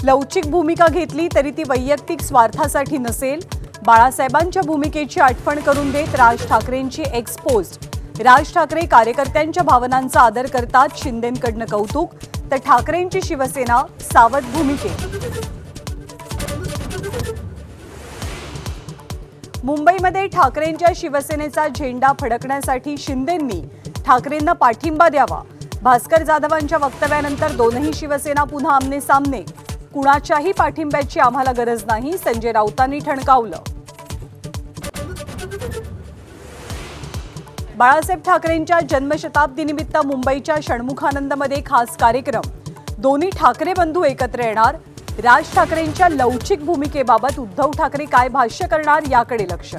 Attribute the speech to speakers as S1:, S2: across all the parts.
S1: लवचिक भूमिका घेतली तरी ती वैयक्तिक स्वार्थासाठी नसेल. बाळासाहेबांच्या भूमिकेची आठवण करून देत राज ठाकरेंची एक्सपोज्ड. राज ठाकरे कार्यकर्त्यांच्या भावनांचा आदर करतात. शिंदेंकडनं कौतुक तर ठाकरेंची शिवसेना सावध भूमिकेत. मुंबईमध्ये ठाकरेंच्या शिवसेनेचा झेंडा फडकण्यासाठी शिंदेंनी ठाकरेंना पाठिंबा द्यावा. भास्कर जाधवांच्या वक्तव्यानंतर दोनही शिवसेना पुन्हा आमने सामने. कुणाच्याही पाठिंब्याची आम्हाला गरज नाही, संजय राऊतांनी ठणकावलं. बाळासाहेब ठाकरेंच्या जन्मशताब्दीनिमित्त मुंबईच्या षण्मुखानंदमध्ये खास कार्यक्रम. दोन्ही ठाकरे बंधू एकत्र येणार. राज ठाकरेंच्या लवचिक भूमिकेबाबत उद्धव ठाकरे काय भाष्य करणार याकडे लक्ष.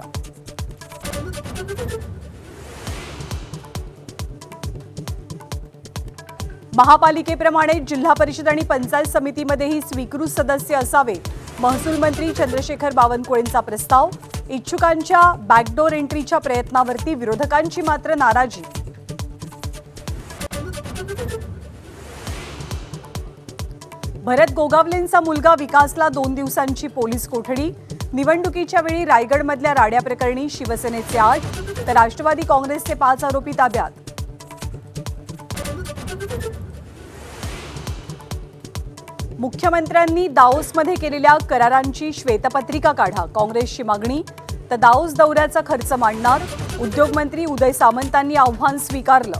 S1: महापालिकेप्रमाणे जिल्हा परिषद आणि पंचायत समितीमध्येही स्वीकृत सदस्य असावे. महसूल मंत्री चंद्रशेखर बावनकुळेंचा प्रस्ताव. इच्छुकांच्या बॅकडोर एंट्रीच्या प्रयत्नावरती विरोधकांची मात्र नाराजी. भरत गोगावलेंचा मुलगा विकासला 2 दिवसांची पोलीस कोठडी. निवडणुकीच्या वेळी रायगडमधल्या राड्या प्रकरणी शिवसेनेचे 8 तर राष्ट्रवादी काँग्रेसचे 5 आरोपी ताब्यात. मुख्यमंत्र्यांनी दाओसमध्ये केलेल्या करारांची श्वेतपत्रिका काढा. काँग्रेसची मागणी. तर दाओस दौऱ्याचा खर्च मांडणार. उद्योगमंत्री उदय सामंतांनी आव्हान स्वीकारलं.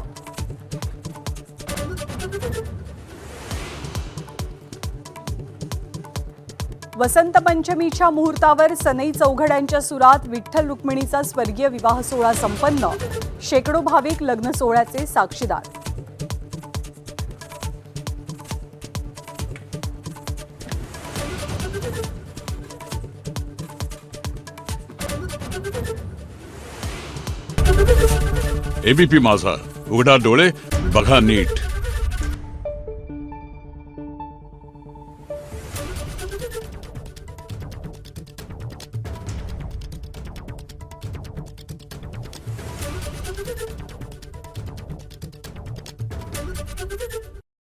S1: वसंत पंचमीच्या मुहूर्तावर सनई चौघड्यांच्या सुरात विठ्ठल रुक्मिणीचा स्वर्गीय विवाह सोहळा संपन्न. शेकडो भाविक लग्न सोहळ्याचे साक्षीदार.
S2: एबीपी माझा, उघडा डोळे बघा नीट.